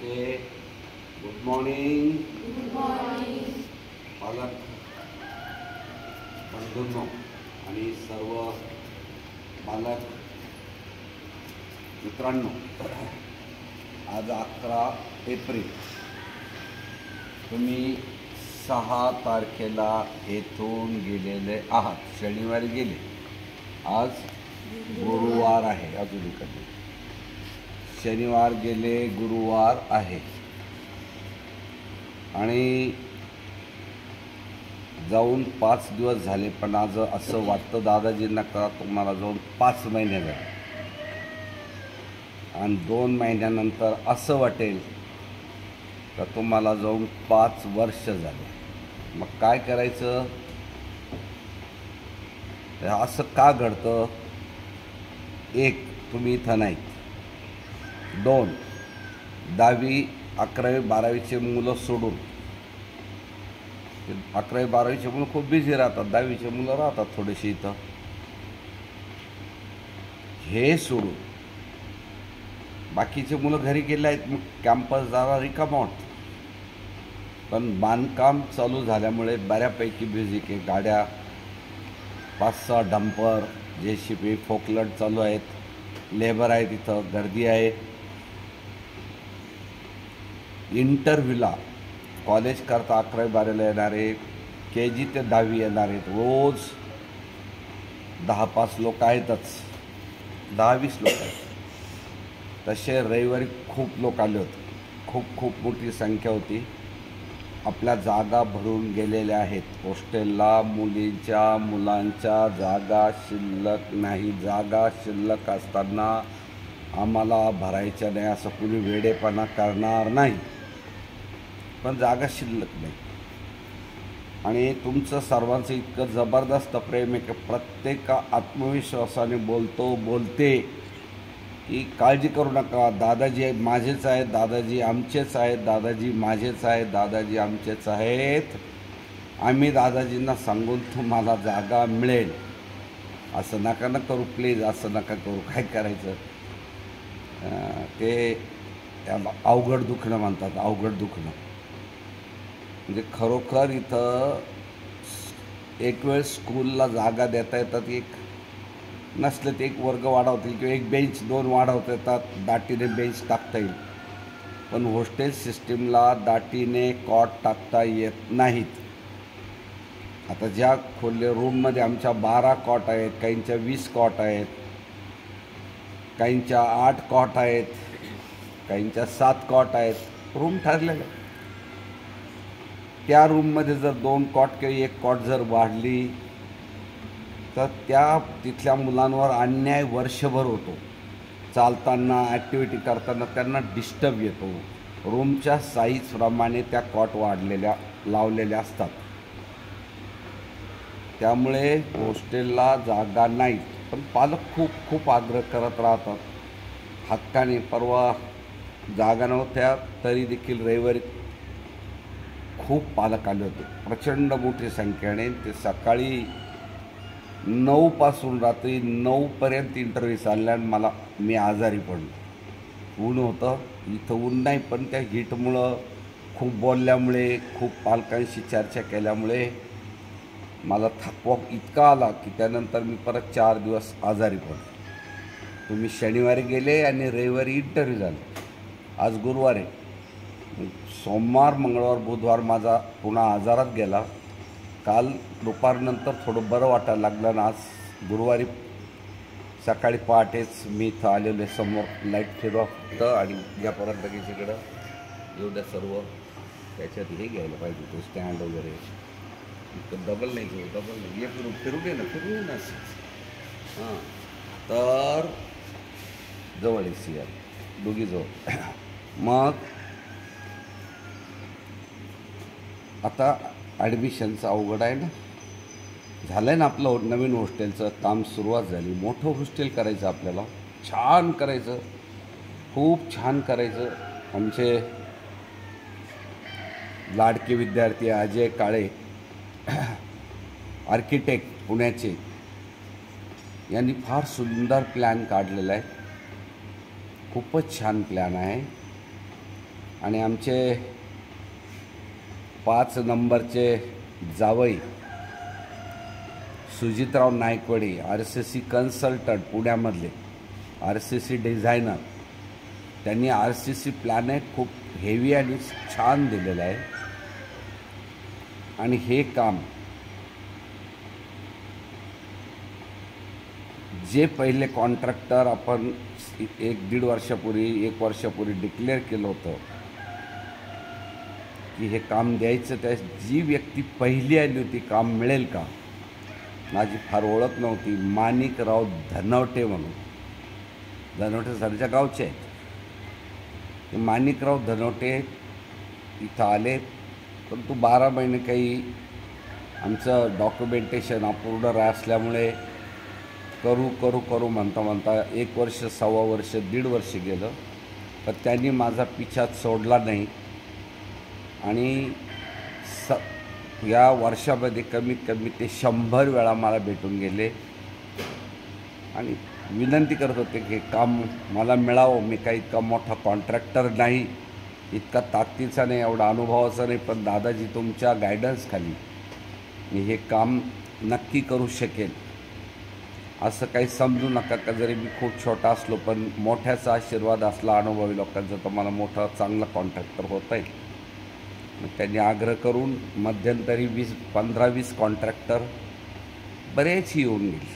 Okay, good morning पालक बंधूंनो आणि सर्व पालक मित्रांनो, आज 11 एप्रिल, तुम्ही 6 तारखेला येथून गेलेले आहात. शनिवारी गेले, आज गुरुवार आहे. अजून इकडे शनिवार गेले, गुरुवार आहे आणि जाऊन 5 दिवस झाले. पण आज असं वाटतं दादाजींना का तुम्हाला जाऊन 5 महिने झाले आणि 2 महिन्यानंतर असं वाटेल का तुम्हाला जाऊन 5 वर्ष झाले. मग काय करायचं? असं का घडतं? 1, तुम्ही इथं नाही. 2, 10वी 11वी 12वीचे मुलं सोडून, 11वी 12वीचे मुलं खूप बिझी राहतात, 10वीचे मुलं राहतात थोडेसे इथं. हे सोडून बाकीचे मुलं घरी गेले आहेत. मग कॅम्पस जरा रिकामा वाटतो. पण बांधकाम चालू झाल्यामुळे बऱ्यापैकी बिझी की गाड्या 5-6 डंपर, JCB, फोकलड चालू आहेत. लेबर आहेत, इथं गर्दी आहे. इंटरव्ह्यूला कॉलेज करता 11वी 12वीला येणारे, KG ते 10वी येणारे रोज 10-5 लोक आहेतच, 10-20 लोक आहेत. तसे रविवारी खूप लोक आले होते, खूप मोठी संख्या होती. आपल्या जागा भरून गेलेल्या आहेत. हॉस्टेलला मुलांच्या जागा शिल्लक नाही. जागा शिल्लक असताना आम्हाला भरायच्या नाही असं कुणी वेडेपणा करणार नाही. पण जागा शिल्लक नाही. आणि तुमचं सर्वांचं इतकं जबरदस्त प्रेम आहे की प्रत्येक आत्मविश्वासाने बोलते की काळजी करू नका, दादाजी माझेच आहेत, दादाजी आमचेच आहेत, दादाजी माझेच आहेत, दादाजी आमचेच आहेत. आम्ही दादाजींना सांगून तुम्हाला जागा मिळेल. असं नका ना करू प्लीज, असं नका करू. काय करायचं ते अवघड दुखणं म्हणतात, अवघड दुखणं. म्हणजे खरोखर इथं एक वेळ स्कूलला जागा देता येतात, एक नसलं ते एक वर्ग वाढवतील किंवा एक बेंच 2 वाढवता येतात, दाटीने बेंच टाकता येईल. पण हॉस्टेल सिस्टीमला दाटीने कॉट टाकता येत नाहीत. आता ज्या खोल्या रूममध्ये आमच्या 12 कॉट आहेत, काहींच्या 20 कॉट आहेत, काहींच्या 8 कॉट आहेत, काहींच्या 7 कॉट आहेत. रूम ठरलेले. त्या रूममध्ये जर 2 कॉट किंवा 1 कॉट जर वाढली तर त्या तिथल्या मुलांवर अन्याय वर्षभर होतो. चालताना, ॲक्टिव्हिटी करताना त्यांना डिस्टर्ब येतो. रूमच्या साईजप्रमाणे त्या कॉट लावलेल्या असतात. त्यामुळे हॉस्टेलला जागा नाही. पण पालक खूप आग्रह करत राहतात हक्काने. परवा जागा नव्हत्या तरी देखील रविवारी खूप पालक आले होते, प्रचंड मोठी संख्येने. ते सकाळी 9 पासून रात्री 9पर्यंत इंटरव्ह्यू चालल्या आणि मी आजारी पडलो. ऊन होतं, इथं ऊन नाही पण त्या हीटमुळं, खूप बोलल्यामुळे, खूप पालकांशी चर्चा केल्यामुळे मला थकवा इतका आला की त्यानंतर मी परत 4 दिवस आजारी पडलो. तुम्ही शनिवारी गेले आणि रविवारी इंटरव्ह्यू झाले. आज गुरुवार आहे. सोमवार, मंगळवार, बुधवार माझा पुन्हा आजारात गेला. काल दुपारनंतर थोडं बरं वाटायला लागलं आणि आज गुरुवारी सकाळी पहाटेच मी इथं आलेलो आहे. समोर लाईट फिरवा फक्त आणि या परत लगेच इकडं एवढ्या सर्व त्याच्यात हे घ्यायला पाहिजे, तो स्टँड वगैरे. इतकं डबल नाही घेऊ, डबल नाही. हे फिरू दे ना. हां, तर जवळ आहे CR, दोघी जवळ. मग आता ॲडमिशनचं अवघड आहे ना. झालं आहे ना आपलं नवीन हॉस्टेलचं काम, सुरुवात झाली. मोठं हॉस्टेल करायचं आपल्याला, छान करायचं, खूप छान करायचं. आमचे लाडके विद्यार्थी अजय काळे, आर्किटेक्ट पुण्याचे, यांनी फार सुंदर प्लॅन काढलेला आहे. खूपच छान प्लॅन आहे. आणि आमचे 5 नंबरचे जावई सुजितराव नायकवडी, RCC कन्सल्टंट पुण्यामधले, RCC डिझायनर, त्यांनी RCC प्लॅनेट खूप हेवी आणि छान दिलेलं आहे. आणि हे काम जे पहिले कॉन्ट्रॅक्टर आपण 1-1.5 वर्षापूर्वी 1 वर्षापूर्वी डिक्लेअर केलं होतं की हे काम द्यायचं, त्या जी व्यक्ती पहिली आली होती काम मिळेल का, माझी फार ओळख नव्हती, माणिकराव धनवटे म्हणून, धनवटे सरच्या गावचे आहेत. माणिकराव धनवटे इथं आले, परंतु 12 महिने काही आमचं डॉक्युमेंटेशन अपूर्ण असल्यामुळे करू म्हणता 1 वर्ष, 1.25 वर्ष, 1.5 वर्ष गेलं. तर त्यांनी माझा पिछा सोडला नाही आणि या वर्षामध्ये कमीत कमी ते 100 वेळा मला भेटून गेले आणि विनंती करत होते की काम मला मिळावं. मी काही इतका मोठा कॉन्ट्रॅक्टर नाही, इतका ताकदीचा नाही, एवढा अनुभवाचा नाही, पण दादाजी तुमच्या गायडन्सखाली मी हे काम नक्की करू शकेल. असं काही समजू नका का जरी मी खूप छोटा असलो पण मोठ्याचा आशीर्वाद असला अनुभवी लोकांचा तर मला मोठा चांगला कॉन्ट्रॅक्टर होता येईल. मग त्यांनी आग्रह करून मध्यंतरी 15-20 कॉन्ट्रॅक्टर बरेच येऊन गेले.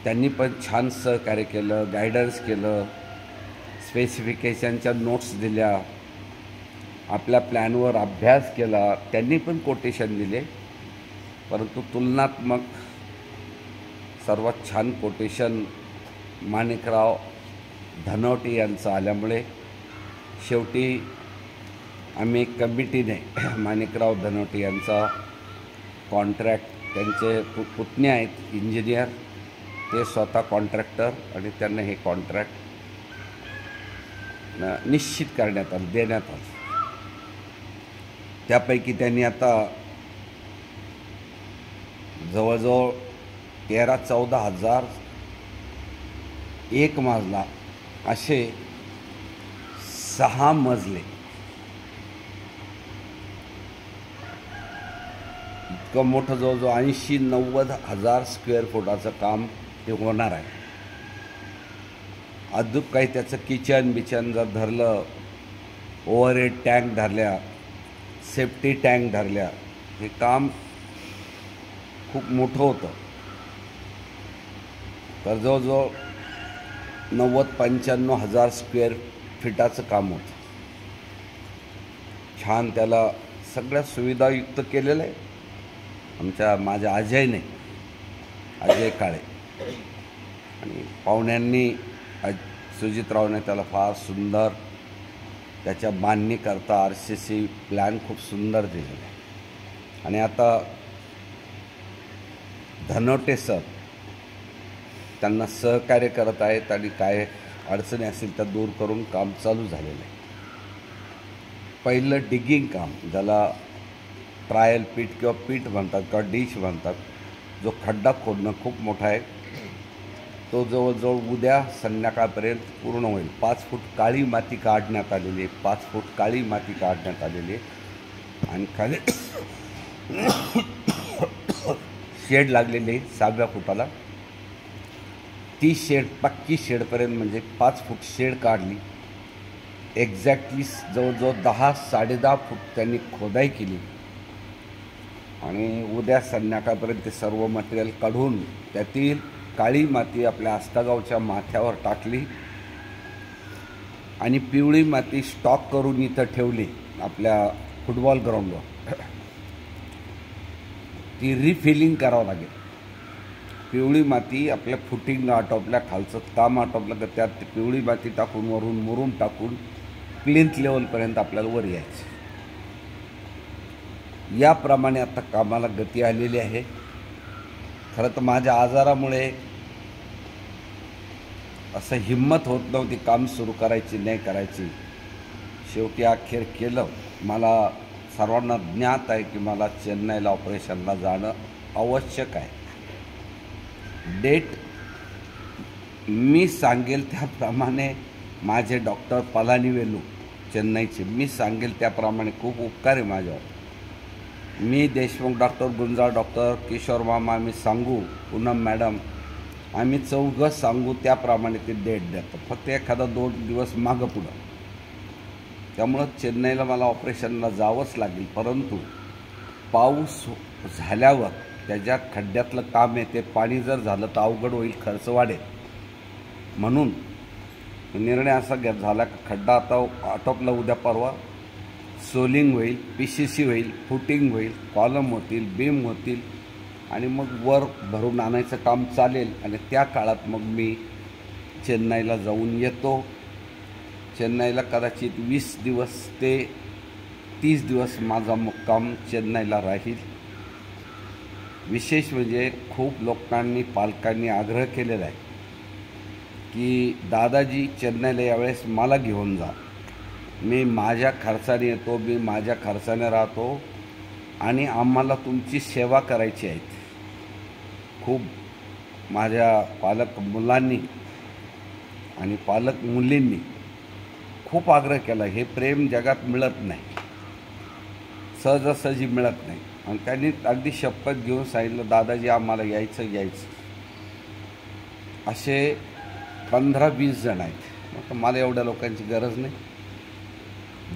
त्यांनी पण छान सहकार्य केलं, गायडन्स केलं, स्पेसिफिकेशनच्या नोट्स दिल्या, आपल्या प्लॅनवर अभ्यास केला. त्यांनी पण कोटेशन दिले, परंतु तुलनात्मक सर्वात छान कोटेशन माणिकराव धनवटे यांचं आल्यामुळे शेवटी आम्ही एक कमिटीने माणिकराव धनवटे यांचा कॉन्ट्रॅक्ट, त्यांचे पुतणे आहेत इंजिनियर, ते स्वतः कॉन्ट्रॅक्टर, आणि त्यांना हे कॉन्ट्रॅक्ट निश्चित करण्यात आलं, देण्यात आलं. त्यापैकी त्यांनी आता जवळजवळ 13-14 हजार एक मजला असे 6 मजले इतकं मोठं जवळजवळ 80-90 हजार स्क्वेअर फुटाचं काम ते होणार आहे. अजून काही त्याचं किचन जर धरलं, ओव्हरहेड टँक धरल्या, सेफ्टी टँक धरल्या, हे काम खूप मोठं होतं. तर जवळजवळ 90-95 हजार स्क्वेअर फीटाचं काम होतं. छान त्याला सगळ्या सुविधायुक्त केलेलं आहे माझ्या अजयने, अजय काळे आणि पाहुण्यांनी, सुजितरावने त्याला फार सुंदर त्याच्या बांधणी करता RCC प्लॅन खूप सुंदर दिलेला आहे. आणि आता धनवटे सर त्यांना सहकार्य करत आहेत आणि काय अडचणी असतील त्या दूर करून काम चालू झालेलं आहे. पहिलं डिगिंग काम, ज्याला ट्रायल पीट किंवा पीठ म्हणतात किंवा डिश म्हणतात, जो खड्डा खोदणं खूप मोठा आहे, तो जवळजवळ उद्या संध्याकाळपर्यंत पूर्ण होईल. 5 फूट काळी माती काढण्यात आलेली आहे, 5 फूट काळी माती काढण्यात आलेली आहे आणि खाली शेड लागलेली आहे 6व्या फुटाला. ती शेड पक्की शेडपर्यंत म्हणजे 5 फूट शेड काढली. एक्झॅक्टली जवळजवळ 10-10.5 फूट त्यांनी खोदाई केली आणि उद्या संध्याकाळपर्यंत ते सर्व मटेरियल काढून त्यातील काळी माती आपल्या आस्तागावच्या माथ्यावर टाकली आणि पिवळी माती स्टॉक करून इथं ठेवली आपल्या फुटबॉल ग्राउंडवर. ती रिफिलिंग करावं लागेल. पिवळी माती आपल्या फुटिंग आटोपल्या, खालचं काम आटोपलं तर त्यात पिवळी माती टाकून वरून मुरूम टाकून प्लिंथ लेवलपर्यंत आपल्याला वर यायचं. याप्रमाणे आता कामाला गती आलेली आहे. खरं तर माझ्या आजारामुळे असं हिम्मत होत नव्हती काम सुरू करायची, नाही करायची. शेवटी अखेर केलं. मला सर्वांना ज्ञात आहे की मला चेन्नईला ऑपरेशनला जाणं आवश्यक आहे. डेट मी सांगेल त्याप्रमाणे माझे डॉक्टर पलानीवेलू चेन्नईचे, मी सांगेल त्याप्रमाणे खूप उपकार आहे माझ्यावर. मी देशमुख डॉक्टर, गुंजाळ डॉक्टर, किशोर मामा, आम्ही सांगू, पूनम मॅडम, आम्ही चौघं सांगू त्याप्रमाणे ते डेट देतो. फक्त एखादा 2 दिवस मागं पुढं. त्यामुळं चेन्नईला मला ऑपरेशनला जावंच लागेल. परंतु पाऊस झाल्यावर त्याच्या खड्ड्यातलं काम आहे, ते पाणी जर झालं तर अवघड होईल, खर्च वाढेल. म्हणून निर्णय असा झाला की खड्डा आता आटोपला, उद्या परवा सोलिंग होईल, PCC होईल, फुटिंग होईल, कॉलम होतील, बीम होतील आणि मग वर भरून आणायचं काम चालेल. आणि त्या काळात मग मी चेन्नईला जाऊन येतो. चेन्नईला कदाचित 20 दिवस ते 30 दिवस माझा मुक्काम चेन्नईला राहील. विशेष म्हणजे खूप लोकांनी, पालकांनी आग्रह केलेला आहे की दादाजी चेन्नईला यावेळेस मला घेऊन जा. मी माझ्या खर्चाने येतो, मी माझ्या खर्चाने राहतो आणि आम्हाला तुमची सेवा करायची आहे. खूप माझ्या पालक मुलांनी आणि पालक मुलींनी खूप आग्रह केला. हे प्रेम जगात मिळत नाही, सहजासहजी मिळत नाही. आणि त्यांनी अगदी शपथ घेऊन सांगितलं, दादाजी आम्हाला यायचं. असे 15-20 जण आहेत. मग मला एवढ्या लोकांची गरज नाही,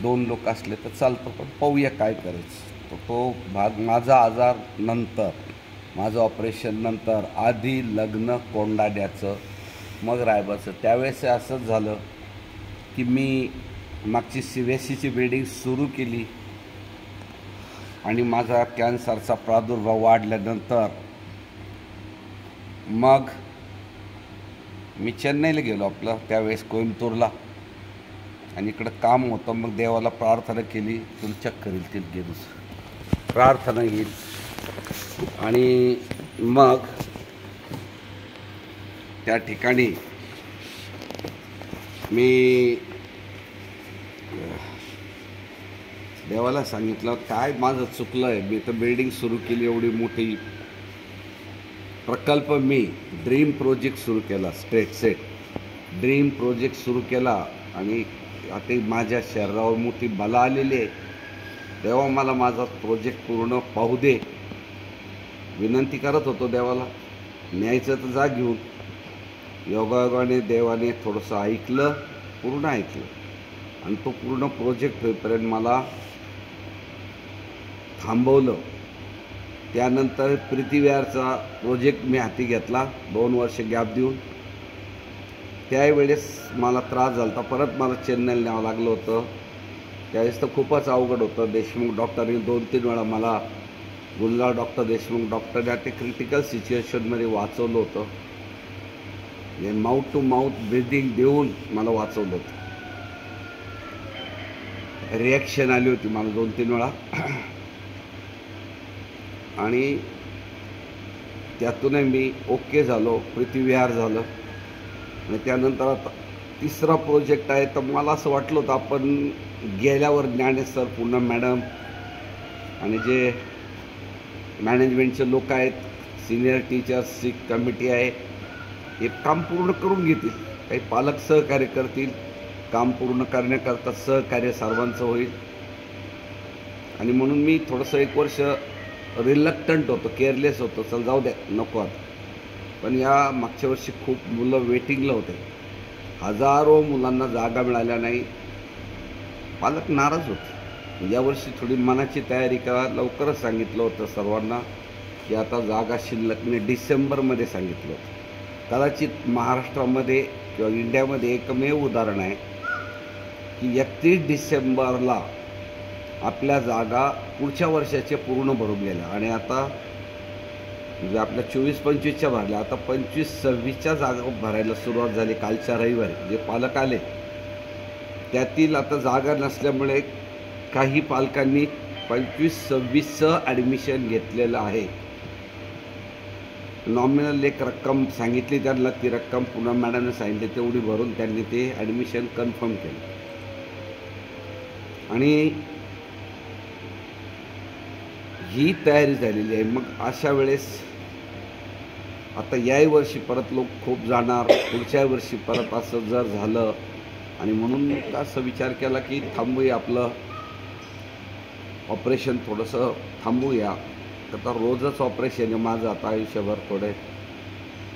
2 लोक असले तर चालतं. पण पाहूया काय करायचं. तो भाग माझा आजार नंतर, माझं ऑपरेशन नंतर, आधी लग्न कोंडाण्याचं, मग रायबाचं. त्यावेळेस असंच झालं की मी मागची CVSCची बिल्डिंग सुरू केली आणि माझा कॅन्सरचा प्रादुर्भाव वाढल्यानंतर मग मी चेन्नईला गेलो, आपलं त्यावेळेस कोइंबतूरला, आणि इकडं काम होतं. मग देवाला प्रार्थना केली, तुला चक्कर येईल तिथे गेलो, प्रार्थना येईल. आणि मग त्या ठिकाणी मी देवाला सांगितलं, काय माझं चुकलं आहे, मी तर बिल्डिंग सुरू केली एवढी मोठी, प्रकल्प, मी ड्रीम प्रोजेक्ट सुरू केला, स्ट्रेट सेट ड्रीम प्रोजेक्ट सुरू केला. आणि आता माझ्या शरीरावर मोठी बला आलेली आहे. तेव्हा मला माझा प्रोजेक्ट पूर्ण पाहू दे, विनंती करत होतो देवाला. न्यायचं तर जा घेऊन. योगायोगाने देवाने थोडंसं ऐकलं, पूर्ण ऐकलं. आणि तो पूर्ण प्रोजेक्ट होईपर्यंत मला थांबवलं. त्यानंतर प्रीतीविहारचा प्रोजेक्ट मी हाती घेतला, 2 वर्ष गॅप देऊन. त्यावेळेस मला त्रास झाला होता, परत मला चेन्नईला न्यावं लागलं होतं. त्यावेळेस तर खूपच अवघड होतं. देशमुख डॉक्टरनी 2-3 वेळा मला, गुंजाळ डॉक्टर, देशमुख डॉक्टर, ते क्रिटिकल सिच्युएशनमध्ये वाचवलं होतं. म्हणजे माउथ टू माउथ ब्रिदिंग देऊन मला वाचवलं होतं. रिॲक्शन आली होती मला 2-3 वेळा आणि त्यातूनही मी ओके झालो, प्रीतीविहार झालं. आणि त्यानंतर आता 3रा प्रोजेक्ट आहे. तर मला असं वाटलं होतं आपण गेल्यावर ज्ञानेश सर, पूनम मॅडम आणि जे मॅनेजमेंटचे लोक आहेत, सिनियर टीचर्सची कमिटी आहे, हे काम पूर्ण करून घेतील. काही पालक सहकार्य करतील. काम पूर्ण करण्याकरता सहकार्य सर्वांचं होईल. आणि म्हणून मी थोडंसं 1 वर्ष रिलक्टंट होतो, केअरलेस होतो, चल जाऊ द्या, नको आता. पण या मागच्या वर्षी खूप मुलं वेटिंगला होते. हजारो मुलांना जागा मिळाल्या नाही. पालक नाराज होते. यावर्षी थोडी मनाची तयारी करा. लवकरच सांगितलं होतं सर्वांना की आता जागा शिल्लक, मी डिसेंबरमध्ये सांगितलं होतं. कदाचित महाराष्ट्रामध्ये किंवा इंडियामध्ये एकमेव उदाहरण आहे की 31 डिसेंबरला आपल्या जागा पुढच्या वर्षाचे पूर्ण भरून गेल्या. आणि आता म्हणजे आपल्या 24-25च्या भरल्या, आता 25-26च्या जागा भरायला सुरुवात झाली कालच्या रविवारी. जे पालक आले त्यातील आता जागा नसल्यामुळे काही पालकांनी 25-26चं ॲडमिशन घेतलेलं आहे. नॉमिनल एक रक्कम सांगितली त्यांना, ती रक्कम पूनम मॅडमने सांगितली तेवढी भरून त्यांनी ते ॲडमिशन कन्फर्म केलं. आणि ही तयारी झालेली आहे. मग अशा वेळेस आता याही वर्षी परत लोक खूप जाणार, पुढच्या वर्षी परत असं जर झालं आणि म्हणून असं विचार केला की थांबूया, आपलं ऑपरेशन थोडंसं थांबूया. तर रोजच ऑपरेशन आहे माझं आता आयुष्यभर. थोडे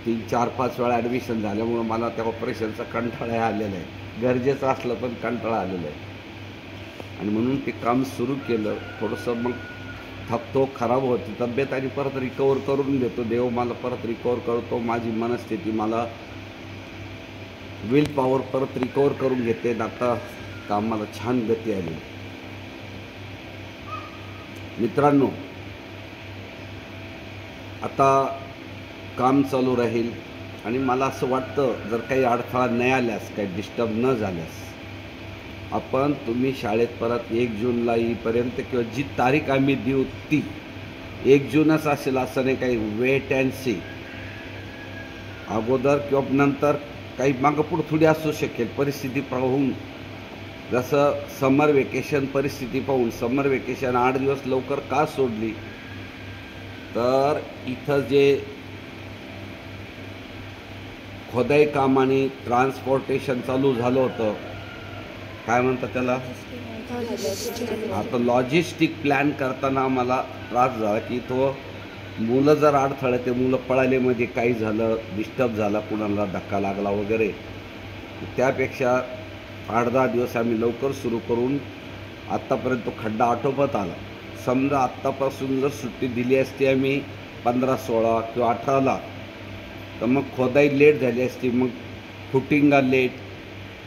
3-4-5 वेळा ॲडमिशन झाल्यामुळं मला त्या ऑपरेशनचा कंटाळा आलेला आहे. गरजेचं असलं पण कंटाळा आलेला आहे. आणि म्हणून ते काम सुरू केलं. थोडंसं मग थकतो, खराब होती तब्येत आणि परत रिकवर करून घेतो. देव मला परत रिकवर करतो. माझी मनस्थिती, मला विल पॉवर परत रिकवर करून घेते. आता कामाला छान गती आली. मित्रांनो, आता काम चालू राहील आणि मला असं वाटतं जर काही अडथळा नाही आल्यास, काही डिस्टर्ब न झाल्यास, आपण तुम्ही शाळेत परत 1 जूनला येईपर्यंत किंवा जी तारीख आम्ही देऊ ती 1 जूनच असेल असं नाही. काही वेट अँड सी, अगोदर किंवा नंतर काही मागं पुढं थोडी असू शकेल परिस्थिती पाहून. जसं समर वेकेशन परिस्थिती पाहून समर वेकेशन 8 दिवस लवकर का सोडली, तर इथं जे खोदाई काम आणि ट्रान्सपोर्टेशन चालू झालं होतं, काय म्हणतात त्याला, आता लॉजिस्टिक प्लॅन करताना मला त्रास झाला की तो मुलं जर अडथळे, ते मुलं पळालेमध्ये काही झालं, डिस्टर्ब झाला, कुणाला धक्का लागला वगैरे, त्यापेक्षा 8-10 दिवस आम्ही लवकर सुरू करून आत्तापर्यंत तो खड्डा आटोपत आला. समजा आत्तापासून जर सुट्टी दिली असती आम्ही 15-16 किंवा 18ला, तर मग खोदाई लेट झाली असती, मग फुटिंगा लेट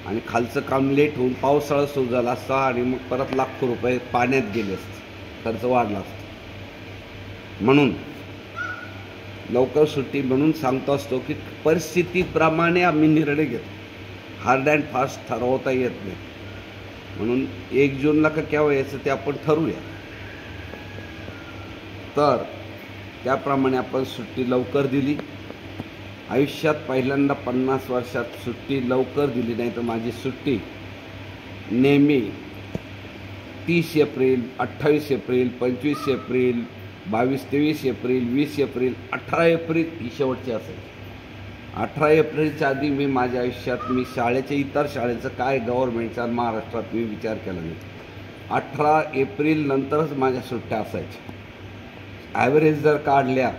आणि खालचं काम लेट होऊन पावसाळा सुरू झाला असता आणि मग परत लाखो रुपये पाण्यात गेले असते, खर्च वाढला असता. म्हणून लवकर सुट्टी म्हणून सांगतो असतो की परिस्थितीप्रमाणे आम्ही निर्णय घेतो. हार्ड अँड फास्ट ठरवता येत नाही. म्हणून 1 जूनला का केव्हा यायचं ते आपण ठरवूया. तर त्याप्रमाणे आपण सुट्टी लवकर दिली. आयुष्यात पहिल्यांदा 50 वर्षात सुट्टी लवकर दिली नाही. तर माझी सुट्टी नेहमी 30 April, 28 April, 25 April, 22-23 April, 20 April, 18 April ही शेवटची असेल. 18 एप्रिलच्या आधी मी माझ्या आयुष्यात मी शाळेचे, इतर शाळेचं काय गव्हर्नमेंटचा महाराष्ट्रात मी विचार केला नाही. 18 एप्रिल नंतरच माझ्या सुट्ट्या असायच्या. ॲव्हरेज जर काढल्या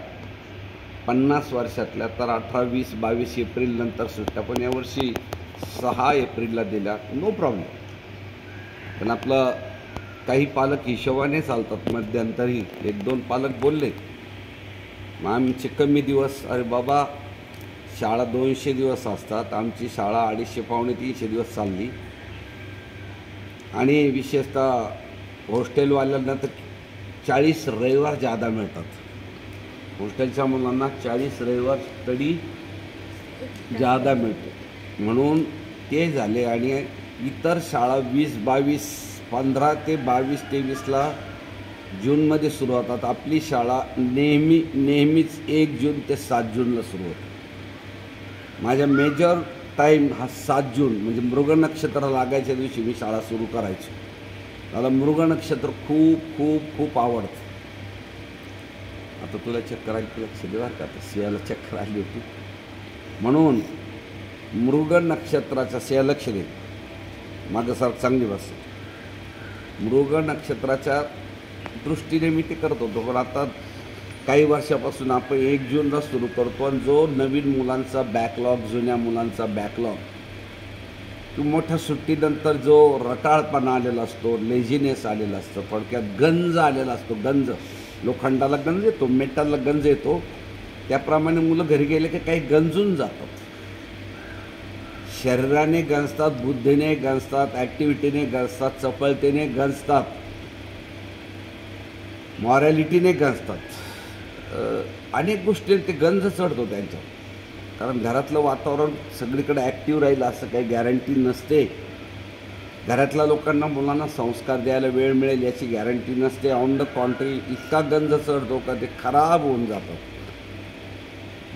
50 वर्षातल्या तर 18, 20, 22 एप्रिल नंतर सुट्ट्या. पण यावर्षी 6 एप्रिलला दिल्या, नो प्रॉब्लेम. पण आपलं काही पालक हिशोबाने चालतात. मध्यंतरी 1-2 पालक बोलले, मग आमचे कमी दिवस, अरे बाबा शाळा 200 दिवस असतात, आमची शाळा 250-300 दिवस चालली. आणि विशेषतः हॉस्टेलवाल्यांना तर 40 रविवार जादा मिळतात. हॉस्टेलच्या मुलांना 40 रविवार स्टडी जादा मिळतो. म्हणून ते झाले. आणि इतर शाळा 20-22, 15 ते 22-23ला जूनमध्ये सुरू होतात. आपली शाळा नेहमीच 1 जून ते 7 जूनला सुरू होते. माझ्या मेजर टाईम हा 7 जून, म्हणजे मृग नक्षत्र लागायच्या दिवशी मी शाळा सुरू करायची. मला मृग नक्षत्र खूप खूप खूप आवडतं. आता तुला चक्कर आली, तुला लक्ष देणार का, आता सिंहाला चक्कर आली होती. म्हणून मृग नक्षत्राच्या, सिंह लक्ष दे, मागं सर चांगली बस. मृग नक्षत्राच्या दृष्टीने मी ते करत होतो. पण आता काही वर्षापासून आपण 1 जूनला सुरू करतो. आणि जो नवीन मुलांचा बॅकलॉग, जुन्या मुलांचा बॅकलॉग, तो मोठ्या सुट्टीनंतर जो रटाळपणा आलेला असतो, लेझिनेस आलेला असतं, थोडक्यात गंज आलेला असतो. गंज, लोखंडाला गंज येतो, मेटलला गंज येतो, त्याप्रमाणे मुलं घरी गेले की काही गंजून जातात. शरीराने गंजतात, बुद्धीने गंजतात, ॲक्टिव्हिटीने गंजतात, चपळतेने गंजतात, मॉरॅलिटीने गंजतात. अनेक गोष्टी ते गंज चढतो त्यांच्या. कारण घरातलं वातावरण सगळीकडे ॲक्टिव्ह राहील असं काही गॅरंटी नसते. घरातल्या लोकांना, मुलांना संस्कार द्यायला वेळ मिळेल याची गॅरंटी नसते. ऑन द कॉन्ट्री इतका गंज चढतो का ते खराब होऊन जातं.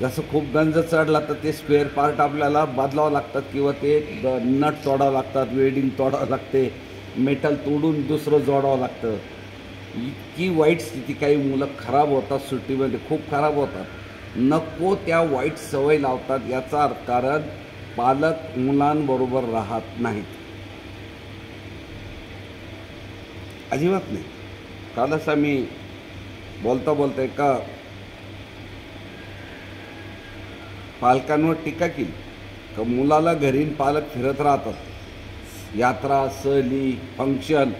जसं खूप गंज चढला तर ते स्पेअर पार्ट आपल्याला बदलावं लागतात किंवा ते नट तोडावं लागतात, वेल्डिंग तोडावं लागते, मेटल तोडून दुसरं जोडावं लागतं. इतकी वाईट स्थिती, काही मुलं खराब होतात सुट्टीमध्ये, खूप खराब होतात. नको त्या वाईट सवय लावतात. याचा कारण पालक मुलांबरोबर राहत नाहीत. अजिबात नाही. कालच आम्ही बोलता बोलता एका पालकांवर टीका केली का मुलाला घरी पालक फिरत राहतात, यात्रा, सहली, फंक्शन,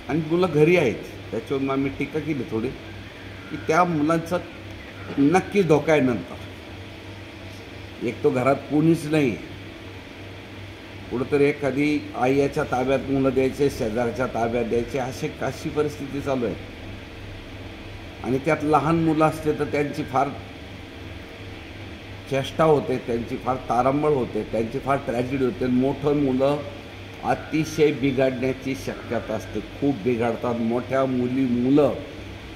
आणि मुलं घरी आहेत. त्याच्यावरून आम्ही टीका केली थोडी की त्या मुलांचा नक्की धोका आहे. नंतर एक तो घरात कोणीच नाही, कुठंतरी एखादी आईच्या ताब्यात मुलं द्यायचे, शेजारच्या ताब्यात द्यायचे, अशी परिस्थिती चालू आहे. आणि त्यात लहान मुलं असते तर त्यांची फार चेष्टा होते, त्यांची फार तारंबळ होते, त्यांची फार ट्रॅजेडी होते. मोठं मुलं अतिशय बिघडण्याची शक्यता असते, खूप बिघडतात. मोठ्या मुलं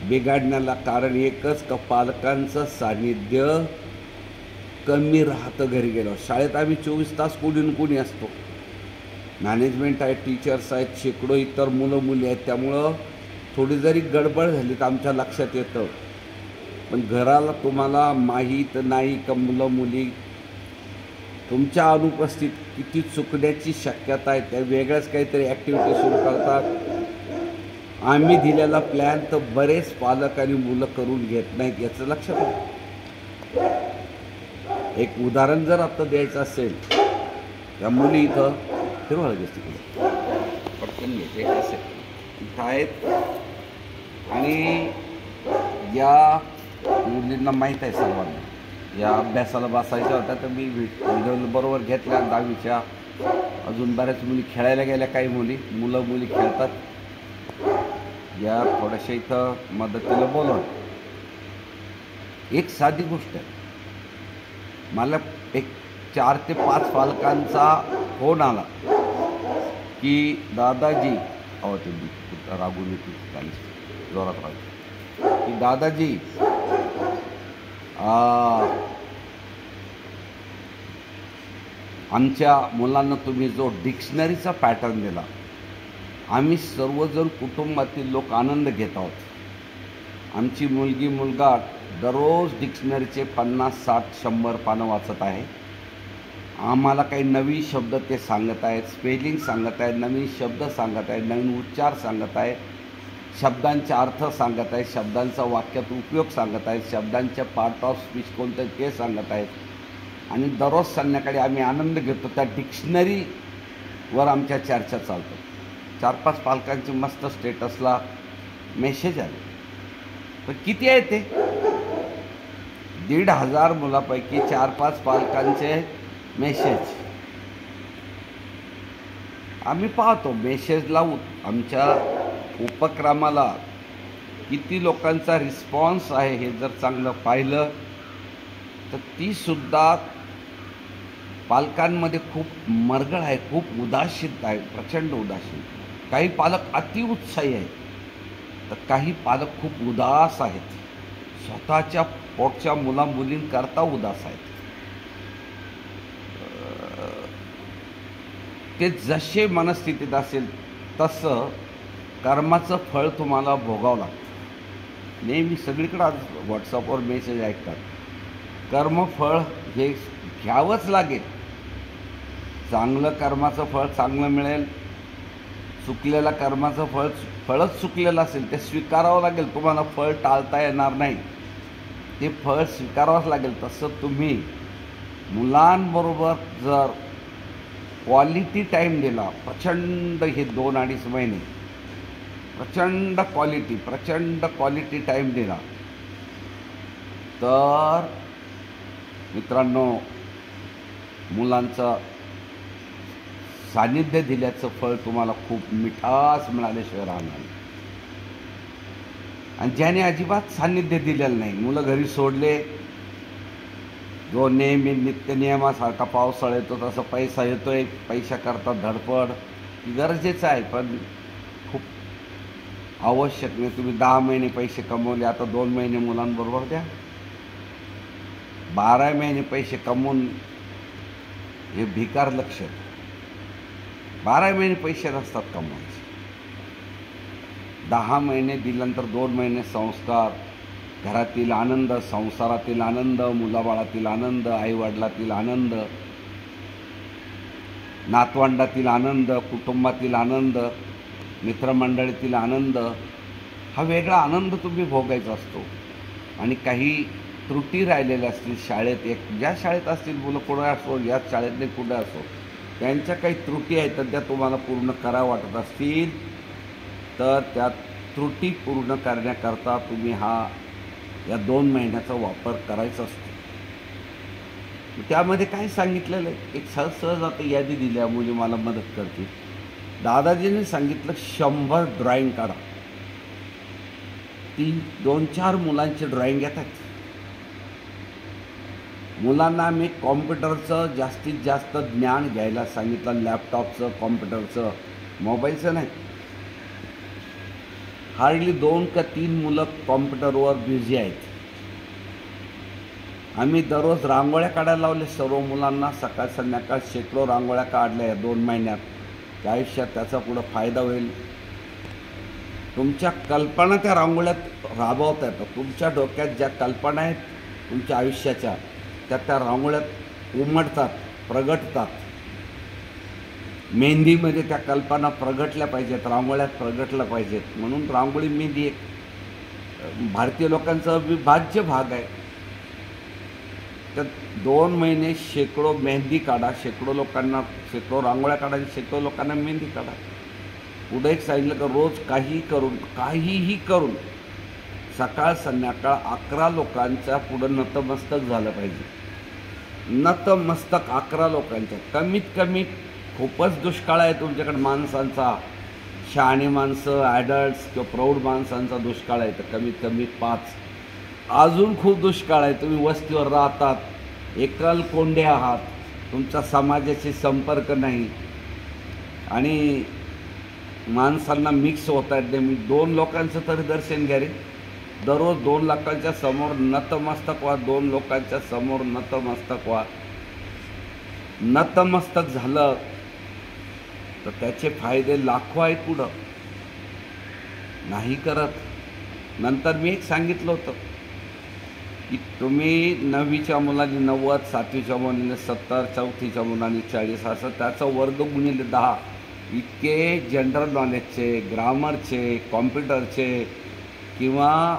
बिघडण्याला कारण एकच का पालकांचं सानिध्य कमी राहतं घरी गेल्यावर. शाळेत आम्ही 24 तास कोणी असतो, मॅनेजमेंट आहे, टीचर्स आहेत, शेकडो इतर मुलं मुली आहेत. त्यामुळं थोडी जरी गडबड झाली तर आमच्या लक्षात येतं. पण घराला तुम्हाला माहीत नाही का मुलं मुली तुमच्या अनुपस्थित किती चुकण्याची शक्यता आहे. त्या वेगळ्याच काहीतरी ॲक्टिव्हिटी सुरू करतात. आम्ही दिलेला प्लॅन तर बरेच पालक आणि मुलं करून घेत नाहीत, याचं लक्षात आहे. एक उदाहरण जर आता द्यायचं असेल, त्या मुली इथं फिरवायला गेस तिकडे पटकन घ्यायचे असे इथं आहेत, आणि या मुलींना माहीत आहे सर्वांना या अभ्यासाला बसायच्या होत्या. तर मी व्हिडिओ बरोबर घेतल्या 10वीच्या. अजून बऱ्याच मुली खेळायला गेल्या, काही मुलं मुली खेळतात. या थोड्याशा इथं मदतीला बोलवून एक साधी गोष्ट आहे. मला एक 4 ते 5 पालकांचा फोन आला की दादाजी, ते रागून जोरात राहतो की दादाजी आमच्या मुलांना तुम्ही जो डिक्शनरीचा पॅटर्न दिला, आम्ही सर्वजण कुटुंबातील लोक आनंद घेत आहोत. आमची मुलगा दररोज डिक्शनरीचे 50, 60, 100 पानं वाचत आहे. आम्हाला काही नवीन शब्द ते सांगत आहेत, स्पेलिंग सांगत आहेत, नवीन शब्द सांगत आहेत, नवीन उच्चार सांगत आहेत, शब्दांचे अर्थ सांगत आहेत, शब्दांचा वाक्यात उपयोग सांगत आहेत, शब्दांच्या पार्ट ऑफ स्पीच कोणतं ते सांगत आहेत. आणि दररोज संध्याकाळी आम्ही आनंद घेतो. त्या डिक्शनरीवर आमच्या चर्चा चालतात. 4-5 पालकांचे मस्त स्टेटसला मेसेज आले. पण किती आहे ते? 1,500 मुलापैकी 4-5 पालकांचे मेसेज आम्ही पाहतो. मेसेजला आमच्या उपक्रमाला किती लोकांचा रिस्पॉन्स आहे हे जर चांगलं पाहिलं तर तीसुद्धा पालकांमध्ये खूप मरगळ आहे, खूप उदासीन आहे, प्रचंड उदासीन. काही पालक अतिउत्साही आहेत तर काही पालक खूप उदास आहेत, स्वतःच्या पोटच्या मुलामुलींकरता उदास आहेत. ते जसे मनस्थितीत असेल तसं कर्माचं फळ तुम्हाला भोगावं लागतं. नेहमी सगळीकडे आज व्हॉट्सअपवर मेसेज ऐकतात, कर्मफळ हे घ्यावंच लागेल. चांगलं कर्माचं फळ चांगलं मिळेल, चुकलेलं कर्माचं फळच चुकलेलं असेल ते स्वीकारावं लागेल. तुम्हाला फळ टाळता येणार नाही, ते फळ स्वीकारावंच लागेल. तसं तुम्ही मुलांबरोबर जर क्वालिटी टाईम दिला, प्रचंड हे 2-2.5 महिने प्रचंड क्वालिटी टाईम दिला तर मित्रांनो, मुलांचं सानिध्य दिल्याचं फळ तुम्हाला खूप मिठास मिळाल्याशिवाय राहणार नाही. आणि ज्याने अजिबात सानिध्य दिलेलं नाही, मुलं घरी सोडले, जो नेहमी नित्यनियमासारखा पावसाळा येतो तसं पैसा येतोय, पैशाकरता धडपड गरजेचं आहे, पण खूप आवश्यक नाही. तुम्ही 10 महिने पैसे कमवले, आता 2 महिने मुलांबरोबर द्या. 12 महिने पैसे कमवून हे भिकार लक्ष. 12 महिने पैसे नसतात कमवायचे. 10 महिने दिल्यानंतर 2 महिने संस्कार, घरातील आनंद, संसारातील आनंद, मुलाबाळातील आनंद, आईवडिलातील आनंद, नातवंडातील आनंद, कुटुंबातील आनंद, मित्रमंडळीतील आनंद हा वेगळा आनंद तुम्ही भोगायचा असतो. आणि काही त्रुटी राहिलेल्या असतील शाळेत, ज्या शाळेत असतील मुलं कुठं असो, याच शाळेतले कुठं असो, त्यांच्या काही त्रुटी आहेत तर त्या तुम्हाला पूर्ण करा वाटत असतील तर त्या त्रुटी पूर्ण करण्याकरता तुम्ही या 2 महिन्याचा वापर करायचा असतो. त्यामध्ये काय सांगितलेलं आहे, एक सहज आता यादी दिल्या, मुली मला मदत करतील. दादाजींनी सांगितलं 100 ड्रॉइंग काढा. 2-4 मुलांचे ड्रॉइंग येतात. मुलांना मी कॉम्प्युटरचं जास्तीत जास्त ज्ञान घ्यायला सांगितलं, लॅपटॉपचं, कॉम्प्युटरचं, मोबाईलचं नाही. हार्डली 2 का 3 मुलं कॉम्प्युटरवर बिझी आहेत. आम्ही दररोज रांगोळ्या काढायला लावले सर्व मुलांना, सकाळ संध्याकाळ शेकडो रांगोळ्या काढल्या या 2 महिन्यात. त्या आयुष्यात त्याचा पुढं फायदा होईल. तुमच्या कल्पना त्या रांगोळ्यात राबवता येतात. तुमच्या डोक्यात ज्या कल्पना आहेत तुमच्या आयुष्याच्या त्या रांगोळ्यात उमटतात, प्रगटतात. मेहंदीमध्ये त्या कल्पना प्रगटल्या पाहिजेत, रांगोळ्यात प्रगटल्या पाहिजेत. म्हणून रांगोळी मेहंदी एक भारतीय लोकांचा अविभाज्य भाग आहे. तर 2 महिने शेकडो मेहंदी काढा, शेकडो रांगोळ्या काढा, शेकडो लोकांना मेहंदी काढा. पुढे एक सांगितलं की रोज काहीही करून सकाळ संध्याकाळ 11 लोकांच्या पुढं नतमस्तक झालं पाहिजे. नतमस्तक 11 लोकांच्या. कमीत कमी खूपच दुष्काळ आहे तुमच्याकडे माणसांचा, शहाणी माणसं, ॲडल्ट्स किंवा प्रौढ माणसांचा दुष्काळ आहे, तर कमीत कमी 5. अजून खूप दुष्काळ आहे. तुम्ही वस्तीवर राहतात, एकल कोंडे आहात, तुमचा समाजाशी संपर्क नाही आणि माणसांना मिक्स होत आहेत. मी 2 लोकांचं तरी दर्शन घ्या रे. दररोज 2 लोकांच्या समोर नतमस्तक व्हा. 2 लोकांच्या समोर नतमस्तक व्हा. नतमस्तक झालं तर त्याचे फायदे लाखो आहेत. पुढं नाही करत. नंतर मी एक सांगितलं होतं की तुम्ही 9वीच्या मुलांनी 90, 7वीच्या मुलांनी 70, 4थीच्या मुलांनी 40, असं त्याचं वर्ग गुणिले 10. इतके जनरल नॉलेजचे, ग्रामरचे, कॉम्प्युटरचे किंवा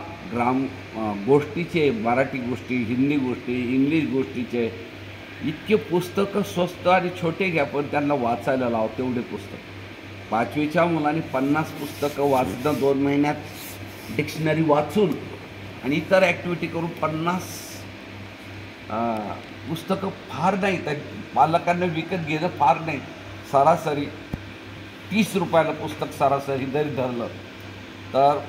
गोष्टीचे, मराठी गोष्टी, हिंदी गोष्टी, इंग्लिश गोष्टीचे इतके पुस्तकं स्वस्त आणि छोटे घ्या, पण त्यांना वाचायला लाव तेवढे पुस्तक. 5वीच्या मुलांनी 50 पुस्तकं वाचणं 2 महिन्यात, डिक्शनरी वाचून आणि इतर ॲक्टिव्हिटी करून 50 पुस्तकं फार नाही. तर पालकांना विकत घेणं फार नाही. सरासरी 30 रुपयाला पुस्तक सरासरी जरी धरलं तर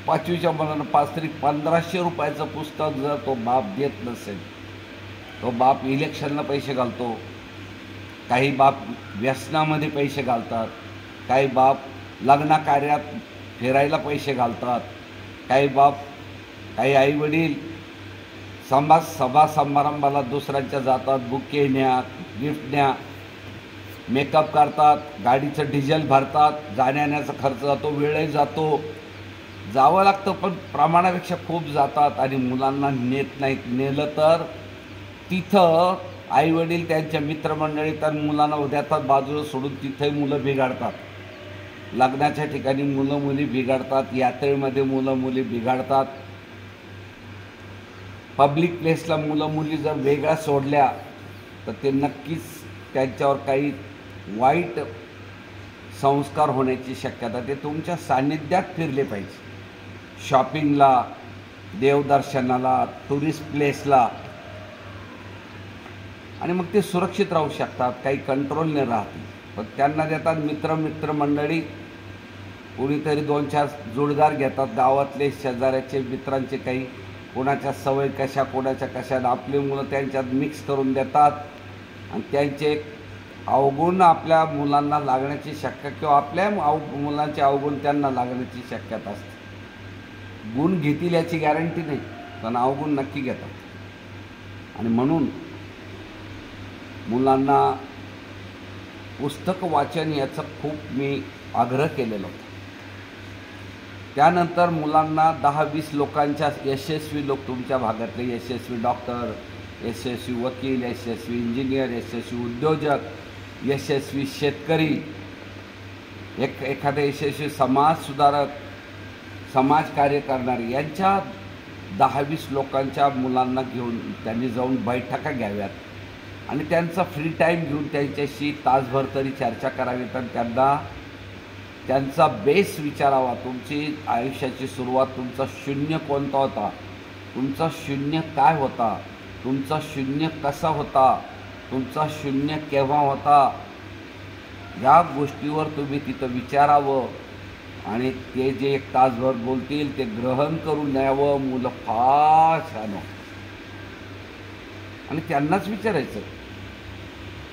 5वीच्या मुलांना 5 तरी 1500 रुपयाचं पुस्तक जर तो बाप देत नसेल, तो बाप इलेक्शनला पैसे घालतो, काही बाप व्यसनामध्ये पैसे घालतात, काही बाप लग्नकार्यात फिरायला पैसे घालतात, काही आईवडील सभा समारंभाला दुसऱ्यांच्या जातात, बुके न्या, गिफ्ट न्या, मेकअप करतात, गाडीचं डिझेल भरतात, जाण्याचा खर्च जातो, वेळही जातो, जावं लागतं पण प्रमाणापेक्षा खूप जातात आणि मुलांना नेत नाहीत. नेलं तर तिथं आईवडील त्यांच्या मित्रमंडळीत आणि मुलांना देतात बाजूला सोडून, तिथंही मुलं बिघडतात. लग्नाच्या ठिकाणी मुलं मुली बिघडतात, यात्रेमध्ये मुलं मुली बिघडतात. पब्लिक प्लेसला मुलं मुली जर वेगळ्या सोडल्या तर ते नक्कीच त्यांच्यावर काही वाईट संस्कार होण्याची शक्यता. ते तुमच्या सान्निध्यात फिरले पाहिजे. शॉपिंगला, देवदर्शनाला, टुरिस्ट प्लेसला, आणि मग ते सुरक्षित राहू शकतात, काही कंट्रोलने राहतील. पण त्यांना देतात मित्रमंडळी, कोणीतरी 2-4 जोडदार घेतात, गावातले शेजाऱ्याचे मित्रांचे, काही कोणाच्या सवय कशा, कोणाच्या कशा, आपली मुलं त्यांच्यात मिक्स करून देतात आणि त्यांचे अवगुण आपल्या मुलांना लागण्याची शक्यता किंवा आपल्या मुलांचे अवगुण त्यांना लागण्याची शक्यता असते. गुण घेतील याची गॅरंटी नाही, पण अवगुण नक्की घेतात. आणि म्हणून मुलांना पुस्तक वाचन याचं खूप मी आग्रह केलेला होता. त्यानंतर मुलांना 10-20 लोकांच्या यशस्वी लोक, तुमच्या भागातले यशस्वी डॉक्टर, यशस्वी वकील, यशस्वी इंजिनियर, यशस्वी उद्योजक, यशस्वी शेतकरी एखाद्या यशस्वी समाजसुधारक, समाजकार्य करणारे यांच्या 10-20 लोकांच्या मुलांना घेऊन त्यांनी जाऊन बैठका घ्याव्यात आणि त्यांचा फ्री टाईम घेऊन त्यांच्याशी तासभर तरी चर्चा करावी, तर त्यांना त्यांचा बेस विचारावा. तुमची आयुष्याची सुरुवात, तुमचा शून्य कोणता होता, तुमचा शून्य काय होता, तुमचा शून्य कसा होता, तुमचा शून्य केव्हा होता, ह्या गोष्टीवर तुम्ही तिथं विचारावं आणि ते जे 1 तासभर बोलतील ते ग्रहण करून न्यावं. मुलं फार छान हो. आणि त्यांनाच विचारायचं,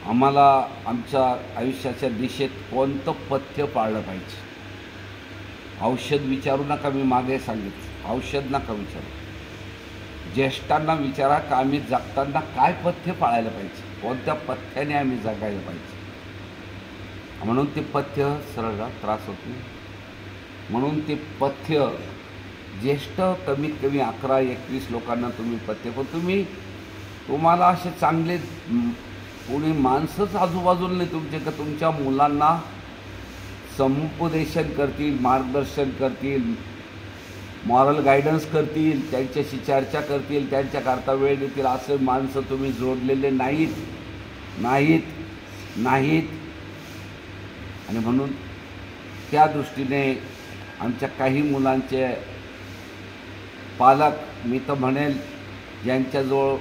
आम्हाला आमच्या आयुष्याच्या दिशेत कोणतं पथ्य पाळलं पाहिजे. औषध विचारू नका, मी मागे सांगितलं, औषध नका विचारू. ज्येष्ठांना विचारा का आम्ही जगताना काय पथ्य पाळायला पाहिजे, कोणत्या पथ्याने आम्ही जगायला पाहिजे. म्हणून ते पथ्य सरळ त्रास होत नाही. म्हणून ते पथ्य ज्येष्ठ कमीत कमी 11-21 लोकांना तुम्ही पथ्य, पण तुम्हाला असे चांगले कोणी माणसंच आजूबाजूला नाही तुमचे का तुमच्या मुलांना समुपदेशन करतील, मार्गदर्शन करतील, मॉरल गायडन्स करतील, त्यांच्याशी चर्चा करतील, त्यांच्याकरता वेळ देतील, असे माणसं तुम्ही जोडलेले नाहीत नाहीत नाहीत. आणि म्हणून त्या दृष्टीने आमच्या काही मुलांचे पालक, मी तर म्हणेल ज्यांच्याजवळ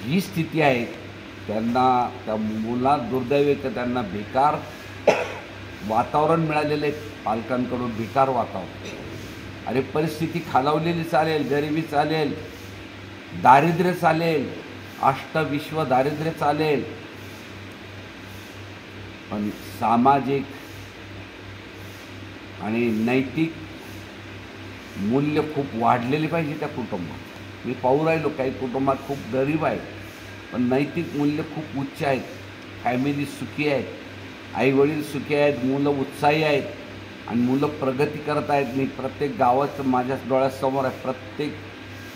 ही स्थिती आहे त्यांना, त्या मुला दुर्दैवी तर त्यांना बेकार वातावरण मिळालेलं आहे पालकांकडून, बेकार वातावरण. अरे परिस्थिती खालावलेली चालेल, गरिबी चालेल, दारिद्र्य चालेल, अष्टविश्व दारिद्र्य चालेल, पण सामाजिक आणि नैतिक मूल्य खूप वाढलेली पाहिजे त्या कुटुंबात. मी पाहू राहिलो काही कुटुंबात खूप गरीब आहे पण नैतिक मूल्य खूप उच्च आहेत, फॅमिली सुखी आहेत, आईवडील सुखी आहेत, मुलं उत्साही आहेत आणि मुलं प्रगती करत आहेत. मी प्रत्येक गावाचं माझ्या डोळ्यासमोर आहे, प्रत्येक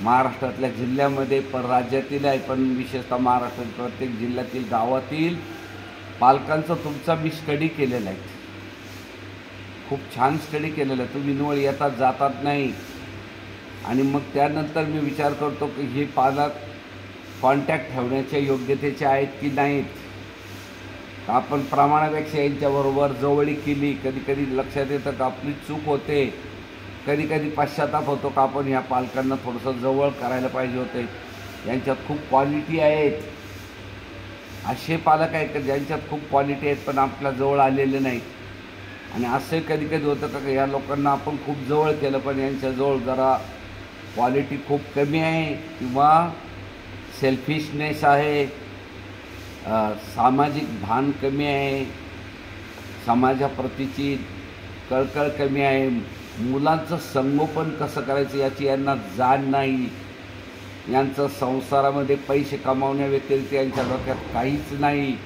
महाराष्ट्रातल्या जिल्ह्यामध्ये, परराज्यातील आहे, पण विशेषतः महाराष्ट्रात प्रत्येक जिल्ह्यातील गावातील पालकांचं तुमचा मी स्टडी केलेला आहे, खूप छान स्टडी केलेलं आहे. तुम्ही निवळ येतात जातात नाही. आणि मग त्यानंतर मी विचार करतो की हे पालक कॉन्टॅक्ट ठेवण्याच्या योग्यतेचे आहेत की नाहीत. आपण प्रमाणापेक्षा यांच्याबरोबर जवळीक केली, कधी कधी लक्षात येतं का आपली चूक होते, कधी कधी पश्चाताप होतो का आपण ह्या पालकांना थोडंसं जवळ करायला पाहिजे होते. यांच्यात खूप क्वालिटी आहेत, असे पालक आहेत का ज्यांच्यात खूप क्वालिटी आहेत पण आपल्या जवळ आलेले नाहीत. आणि असं कधी कधी होतं का या लोकांना आपण खूप जवळ केलं पण यांच्याजवळ जरा क्वालिटी खूप कमी आहे किंवा सेल्फिशनेस आहे, सामाजिक भान कमी आहे, समाजाप्रतीची कळकळ कमी आहे, मुलांचं संगोपन कसं करायचं याची यांना जाण नाही, यांचं संसारामध्ये पैसे कमावण्याव्यतिरिक्त यांच्या डोक्यात काहीच नाही.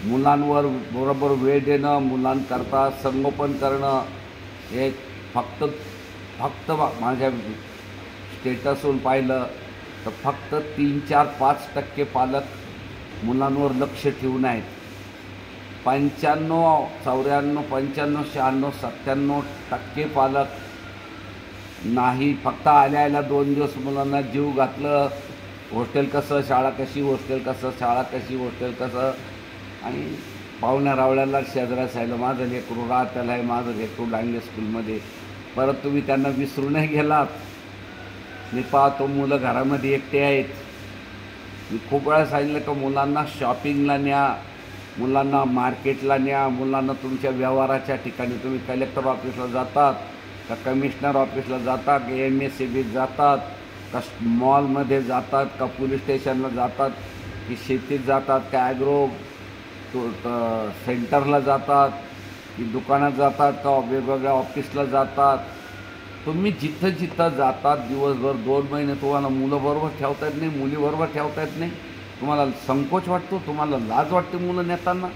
मुलांवर बरोबर वेळ देणं, मुलांकरता संगोपन करणं हे फक्त माझ्या स्टेटसवरून पाहिलं तर फक्त 3-4-5% पालक मुलांवर लक्ष ठेवून आहेत. 95, 94, 95, 96, 97% पालक नाही. फक्त आल्या 2 दिवस मुलांना जीव घातलं, हॉस्टेल कसं, शाळा कशी, हॉस्टेल कसं, शाळा कशी, हॉस्टेल कसं. आणि पाहुण्या रावळ्याला शेजाऱ्या सायला माझं लेकरू राहत्याला आहे, माझं लेकरू डांगे स्कूलमध्ये. परत तुम्ही त्यांना विसरूनही गेलात. मी पाहतो मुलं घरामध्ये एकटे आहेत. मी खूप वेळा सांगितलं का मुलांना शॉपिंगला न्या, मुलांना मार्केटला न्या, मुलांना तुमच्या व्यवहाराच्या ठिकाणी, तुम्ही कलेक्टर ऑफिसला जातात का कमिशनर ऑफिसला जातात का MSCBत जातात का मॉलमध्ये जातात का पोलीस स्टेशनला जातात की शेतीत जातात का ॲग्रो सेंटरला जातात की दुकानात जातात का वेगवेगळ्या ऑफिसला जातात. तुम्ही जिथं जिथं जातात दिवसभर 2 महिने तुम्हाला मुलं बरोबर ठेवता येत नाही, मुली बरोबर ठेवता येत नाही, तुम्हाला संकोच वाटतो, तुम्हाला लाज वाटते मुलं नेताना.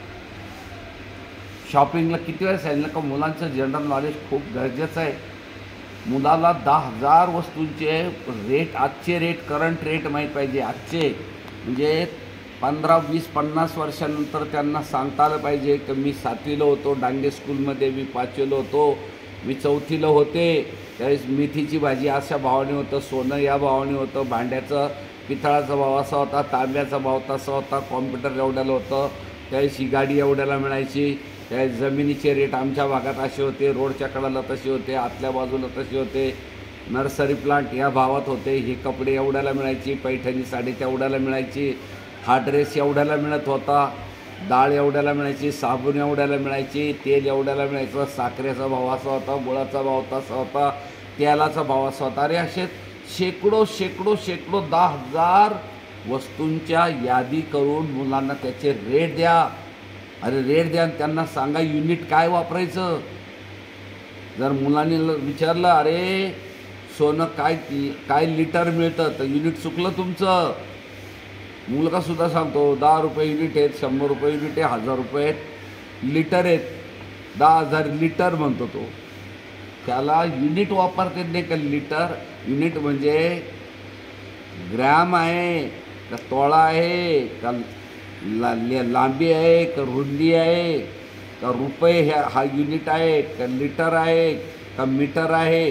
शॉपिंगला किती वेळा सांगितलं का मुलांचं जनरल नॉलेज खूप गरजेचं आहे. मुलाला 10,000 वस्तूंचे रेट, आजचे रेट, करंट रेट माहीत पाहिजे. आजचे म्हणजे 15, 20, 50 वर्षानंतर त्यांना सांगता आलं पाहिजे की मी 7वीला होतो डांगे स्कूलमध्ये, मी 5वीला होतो, मी 4थीला होते, त्यावेळेस मेथीची भाजी अशा भावाने होतं, सोनं या भावाने होतं, भांड्याचं पितळाचा भाव असा होता, तांब्याचा भाव तसा होता, कॉम्प्युटर एवढ्याला होतं, त्यावेळेस ही गाडी एवढ्याला मिळायची, त्यावेळेस जमिनीचे रेट आमच्या भागात असे होते, रोडच्या कडाला तसे होते, आतल्या बाजूला तसे होते, नर्सरी प्लांट या भावात होते, हे कपडे एवढ्याला मिळायची, पैठणी साडी तेवढ्याला मिळायची, हा ड्रेस एवढ्याला मिळत होता, डाळ एवढ्याला मिळायची, साबण एवढ्याला मिळायची, तेल एवढ्याला मिळायचं, साखरेचा भाव असा होता, गुळाचा भाव तसा होता, तेलाचा भाव असा होता. अरे असे शेकडो 10,000 वस्तूंच्या यादी करून मुलांना त्याचे रेट द्या. अरे रेट द्या आणि त्यांना सांगा युनिट काय वापरायचं. जर मुलांनी विचारलं अरे सोनं काय लिटर मिळतं तर युनिट चुकलं तुमचं. मुलगासुद्धा सांगतो 10 रुपये युनिट आहेत, 100 रुपये युनिट आहे, 1000 रुपये लिटर आहेत, 10,000 लिटर म्हणतो तो. त्याला युनिट वापरते नाही का. लिटर युनिट म्हणजे ग्रॅम आहे का तोळा आहे का लांबी आहे का रुंदी आहे का रुपये हा युनिट आहे का लिटर आहे का मीटर आहे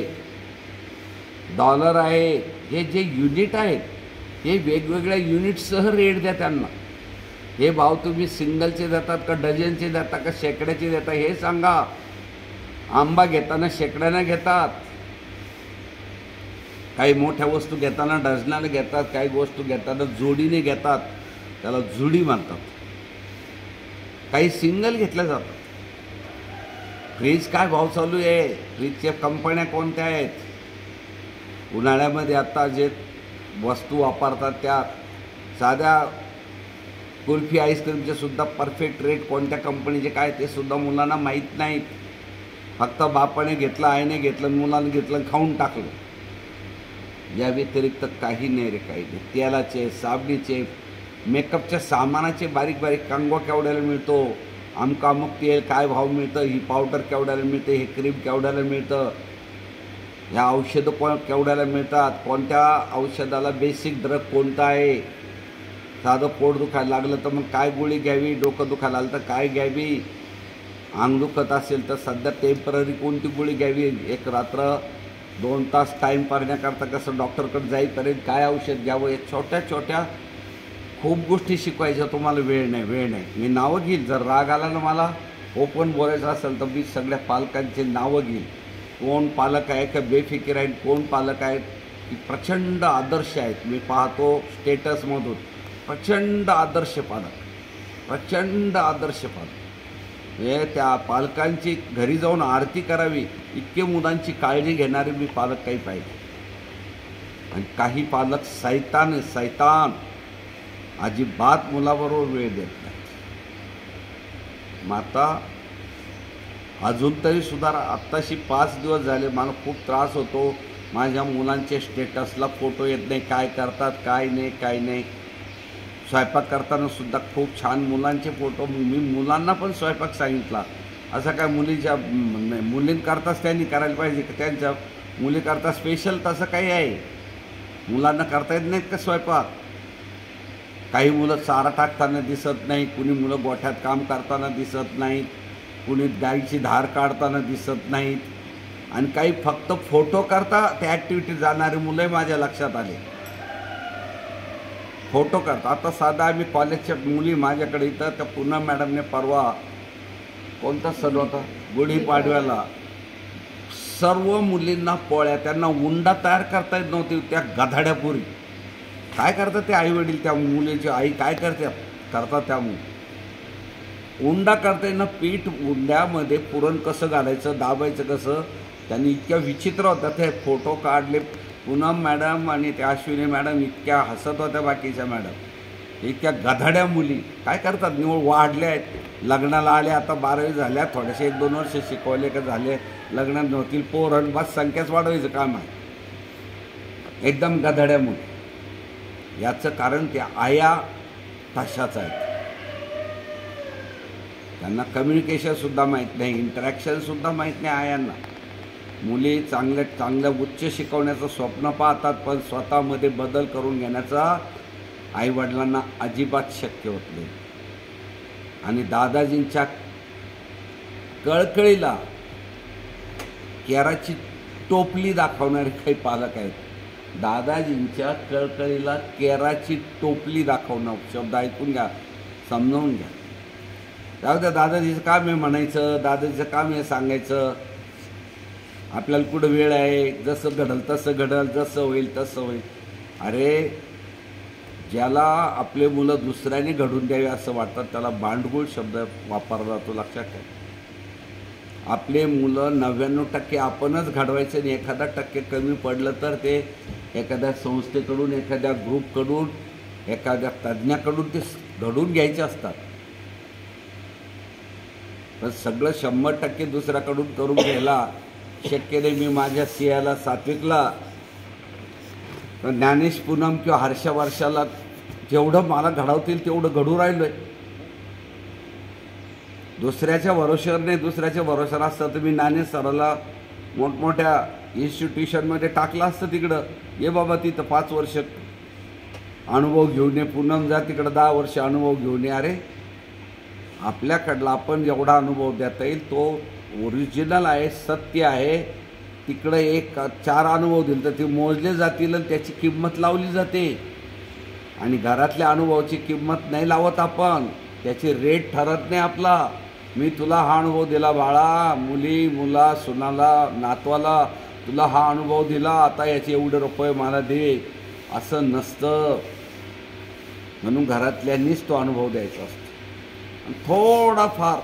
डॉलर आहे. हे जे युनिट आहेत हे वेगवेगळ्या युनिटसह रेट द्या त्यांना. हे भाव तुम्ही सिंगलचे देतात का डझनचे देता का शेकड्याचे देता हे सांगा. आंबा घेताना शेकड्यानं घेतात, काही मोठ्या वस्तू घेताना डझनाने घेतात, काही वस्तू घेताना जोडीने घेतात, त्याला जुडी म्हणतात. काही सिंगल घेतल्या जातात. फ्रीज काय भाव चालू आहे, फ्रीजच्या कंपन्या कोणत्या आहेत, उन्हाळ्यामध्ये आता जे वस्तू वापरतात त्या साध्या कुल्फी आईस्क्रीमचे सुद्धा परफेक्ट रेट कोणत्या कंपनीचे काय ते सुद्धा मुलांना माहीत नाहीत. फक्त बापाने घेतलं, आईने घेतलं, मुलांनी घेतलं, खाऊन टाकलं. या व्यतिरिक्त काही नाही रे, काही नाही. तेलाचे, साबणीचे, मेकअपच्या सामानाचे बारीक बारीक कंगवा केवढ्याला मिळतो, अमुक तेल काय भाव मिळतं, ही पावडर केवढ्याला मिळते, हे क्रीम केवढ्याला मिळतं, ह्या औषधं केवढ्याला मिळतात, कोणत्या औषधाला बेसिक ड्रग कोणता आहे. साधं पोट दुखायला लागलं तर मग काय गोळी घ्यावी, डोकं दुखायला आलं तर काय घ्यावी, अंग दुखत असेल तर सध्या टेम्पररी कोणती गोळी घ्यावी, एक रात्र 2 तास टाईम पाडण्याकरता कसं डॉक्टरकडे जाईपर्यंत काय औषध घ्यावं. या छोट्या छोट्या खूप गोष्टी शिकवायच्या. तुम्हाला वेळ नाही. मी नावं घेईल. जर राग आला ना मला ओपन बोलायचं असेल तर मी सगळ्या पालकांचे नावं घेईल. कोण पालक आहे का बेफिकीर आहेत, कोण पालक आहेत की प्रचंड आदर्श आहेत. मी पाहतो स्टेटसमधून प्रचंड आदर्श पालक. हे त्या पालकांची घरी जाऊन आरती करावी इतके मुलांची काळजी घेणारे मी पालक काही पाहिजे. आणि काही पालक सैतान अजिबात मुलाबरोबर वेळ देत नाहीत. मग आता अजून तरी सुधारा. आत्ताशी 5 दिवस झाले मला खूप त्रास होतो. माझ्या मुलांचे स्टेटसला फोटो येत नाही, काय करतात काय नाही. स्वयंपाक करताना सुद्धा खूप छान मुलांचे फोटो. मी मुलांना पण स्वयंपाक सांगितला. असं काय मुलींकरताच त्यांनी करायला पाहिजे का, त्यांच्या मुलीकरता स्पेशल तसं काही आहे. मुलांना करता येत नाहीत का स्वयंपाक. काही मुलं चारा टाकताना दिसत नाही, कुणी मुलं गोठ्यात काम करताना दिसत नाहीत, कुणी गाईची धार काढताना दिसत नाहीत, आणि काही फक्त फोटो करता त्या ॲक्टिव्हिटी जाणारी मुलंही माझ्या लक्षात आले. फोटो करता. आता साधा आम्ही कॉलेजच्या मुली माझ्याकडे इथं त्या पूनम मॅडमने परवा कोणता सण होता गुढीपाडव्याला सर्व मुलींना पोळ्या, त्यांना उंडा तयार करता येत नव्हती त्या गधाड्यापुरी. काय करतात ते आईवडील, त्या मुलीची आई काय करतात त्या उंडा करता येणं. पीठ उंड्यामध्ये पुरण कसं घालायचं, दाबायचं कसं, त्यांनी इतक्या विचित्र होत्या. ते फोटो काढले. पूनम मॅडम आणि त्या अश्विनी मॅडम इतक्या हसत होत्या. बाकीच्या मॅडम इतक्या गधाड्या मुली काय करतात, निवड वाढल्या आहेत, लग्नाला आल्या, आता 12वी झाल्या, थोडेसे 1-2 वर्ष शिकवले का झाले, लग्नात नव्हतील पोरण, बस संख्याच वाढवायचं काम आहे. एकदम गधाड्या मुली. याचं कारण त्या आया तशाच आहेत. त्यांना कम्युनिकेशनसुद्धा माहीत नाही, इंटरॅक्शनसुद्धा माहीत नाही आयांना. मुली चांगल्या उच्च शिकवण्याचं स्वप्न पाहतात, पण स्वतःमध्ये बदल करून घेण्याचा आईवडिलांना अजिबात शक्य होत नाही. आणि दादाजींच्या कळकळीला केराची टोपली दाखवणारे काही पालक आहेत. दादाजींच्या कळकळीला केराची टोपली दाखवणं शब्द ऐकून घ्या, समजावून घ्या. जाऊ द्या, दादाजीचं काम आहे म्हणायचं, दादाजीचं काम आहे सांगायचं. आपल्याला कुठं वेळ आहे, जसं घडल तसं घडल, जसं होईल तसं होईल. अरे, ज्याला आपले मुलं दुसऱ्याने घडून द्यावे असं वाटतं त्याला भांडगुळ शब्द वापरला जातो, लक्षात ठेवा. आपले मुलं 99% आपणच घडवायचं आणि 1% कमी पडलं तर ते एखाद्या संस्थेकडून, एखाद्या ग्रुपकडून, एखाद्या तज्ज्ञाकडून ते घडून घ्यायचे असतात. पण सगळं 100% दुसऱ्याकडून करून घ्यायला शक्य नाही. मी माझ्या सियाला, सात्विकला, ज्ञानेश, पूनम किंवा हर्षा, वर्षाला जेवढं मला घडवतील तेवढं घडू राहिलो आहे. दुसऱ्याच्या भरोश्यावर नाही. दुसऱ्याच्या भरोश्यावर असतं तर मी ज्ञानेश सराला मोठमोठ्या इन्स्टिट्यूशनमध्ये टाकलं असतं. तिकडं ये बाबा, तिथं 5 वर्ष अनुभव घेऊन ये. पूनम जा तिकडं 10 वर्ष अनुभव घेऊन ये. अरे, आपल्याकडला आपण जेवढा अनुभव देता येईल तो ओरिजिनल आहे, सत्य आहे. तिकडं 4 अनुभव दिले तर ते मोजले जातील आणि त्याची किंमत लावली जाते. आणि घरातल्या अनुभवाची किंमत नाही लावत आपण, त्याची रेट ठरत नाही आपला. मी तुला हा अनुभव दिला बाळा, मुली, मुला, सुनाला, नातवाला तुला हा अनुभव दिला, आता याचे एवढे रुपये मला दे, असं नसतं. म्हणून घरातल्यांनीच तो अनुभव द्यायचा असतो. थोडाफार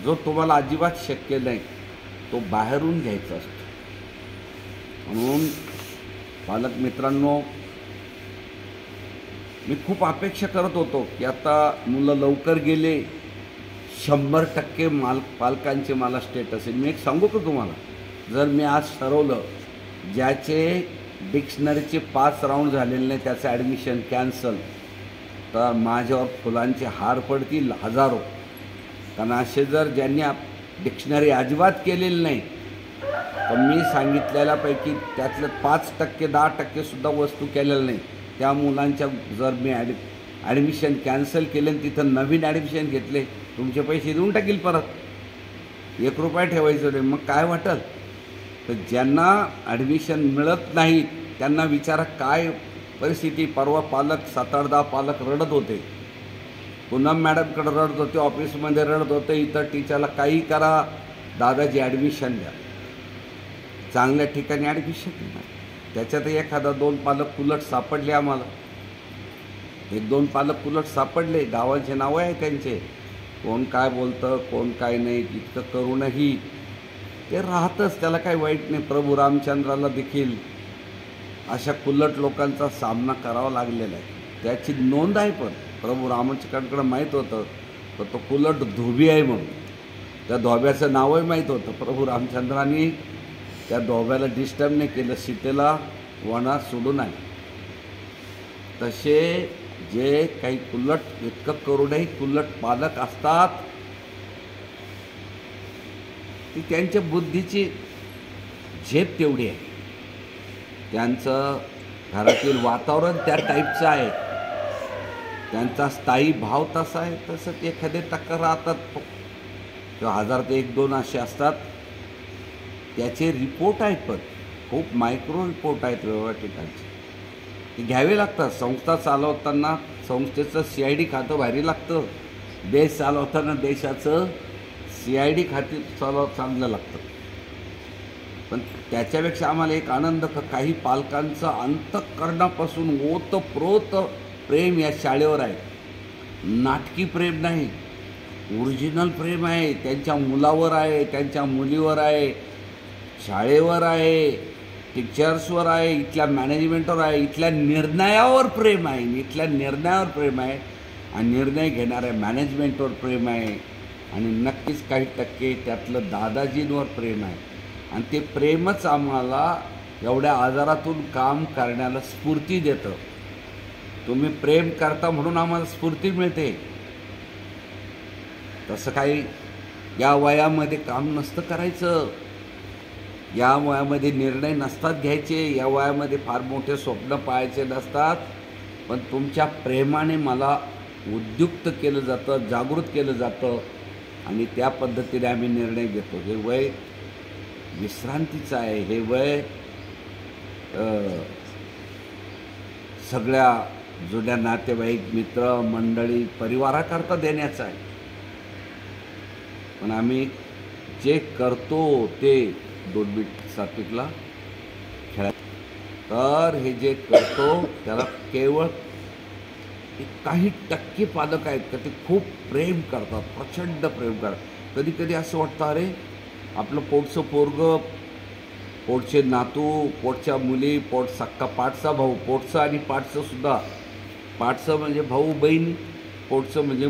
जो तुम्हाला अजिबात शक्य नाही तो बाहेरून घ्यायचा असतो. म्हणून पालक मित्रांनो, मी खूप अपेक्षा करत होतो की आता मुलं लवकर गेले, 100% पालकांचे मला स्टेटस आहे. मी एक सांगू का तुम्हाला, जर मी आज ठरवलं ज्याचे डिक्शनरीचे 5 राऊंड झालेले नाही त्याचं ॲडमिशन कॅन्सल, तर माझ्यावर फुलांचे हार पडतील हजारो. कारण असे जर ज्यांनी डिक्शनरी अजिबात केलेली नाही, तर मी सांगितलेल्यापैकी त्यातलं 5%, 10%सुद्धा वस्तू केलेल्या नाही, त्या मुलांच्या जर मी ॲडमिशन कॅन्सल केले आणि तिथं नवीन ॲडमिशन घेतले, तुमचे पैसे देऊन टाकील परत. 1 रुपया ठेवायचं नाही. मग काय वाटेल? तर ज्यांना ॲडमिशन मिळत नाही त्यांना विचारा काय परिस्थिती. परवा पालक 7-8-10 पालक रडत होते. पूनम मॅडमकडे रडत होते, ऑफिसमध्ये रडत होते, इतर टीचरला काही करा, दादाजी ॲडमिशन द्या. चांगल्या ठिकाणी ॲडमिशन द्या. त्याच्यात एखादा 2 पालक उलट सापडले आम्हाला. 1-2 पालक उलट सापडले. गावांचे नावं आहे त्यांचे. कोण काय बोलतं, कोण काय नाही, इतकं करूनही ते राहतच. त्याला काही वाईट नाही. प्रभू रामचंद्राला देखील अशा कुलट लोकांचा सामना करावा लागलेला आहे. त्याची नोंद आहे. पण प्रभू रामचंद्राकडे माहीत होतं तर तो कुलट धोबी आहे म्हणून. त्या धोब्याचं नावही माहीत होतं. प्रभू रामचंद्रांनी त्या धोब्याला डिस्टर्ब नाही केलं, सीतेला वनात सोडून आले. तसे जे काही कुलट, इतकं करूनही कुलट पालक असतात, ती त्यांच्या बुद्धीची झेप तेवढी आहे. त्यांचं घरातील वातावरण त्या टाईपचं आहे, त्यांचा स्थायी भाव तसा आहे. तसं ते एखादे टक्कर राहतात किंवा 1000 ते 1-2 असे असतात. त्याचे रिपोर्ट आहेत, पण खूप मायक्रो रिपोर्ट आहेत वेगवेगळ्या ठिकाणचे. ते घ्यावे लागतात. संस्था चालवताना संस्थेचं CID खातं भारी लागतं. देश चालवताना देशाचं CID खाते चांगलं लागतं. पण त्याच्यापेक्षा आम्हाला एक आनंद, काही पालकांचं अंतःकरणापासून ओतप्रोत प्रेम या शाळेवर आहे. नाटकी प्रेम नाही, ओरिजिनल प्रेम आहे. त्यांच्या मुलावर आहे, त्यांच्या मुलीवर आहे, शाळेवर आहे, टीचर्सवर आहे, इथल्या मॅनेजमेंटवर आहे, इथल्या निर्णयावर प्रेम आहे. इथल्या निर्णयावर प्रेम आहे आणि निर्णय घेणाऱ्या मॅनेजमेंटवर प्रेम आहे. आणि नक्कीच काही टक्के त्यातलं दादाजींवर प्रेम आहे. आणि ते प्रेमच आम्हाला एवढ्या आजारातून काम करण्याला स्फूर्ती देतं. तुम्ही प्रेम करता म्हणून आम्हाला स्फूर्ती मिळते. तसं काही या वयामध्ये काम नसतं करायचं. या वयामध्ये निर्णय नसतात घ्यायचे. या वयामध्ये फार मोठे स्वप्न पाहायचे नसतात. पण तुमच्या प्रेमाने मला उद्युक्त केलं जातं, जागृत केलं जातं आणि त्या पद्धतीने आम्ही निर्णय घेतो. हे वय विश्रांतीचं आहे. हे वय सगळ्या जुन्या नातेवाईक, मित्र मंडळी, परिवाराकरता देण्याचं आहे. पण आम्ही जे करतो ते 2 मिनिट सात्विकला खेळा. तर हे जे करतो त्याला केवळ काही टक्के पालक आहेत का ते खूप प्रेम करतात, प्रचंड प्रेम करतात. कधी कधी असं वाटतं अरे आपलं पोटचं पोरगं, पोटचे नातू, पोटच्या मुली, पोट सक्का पाठचा भाऊ, पोटचं आणि पाठचं सुद्धा, पाठचं म्हणजे भाऊ बहीण, पोटचं म्हणजे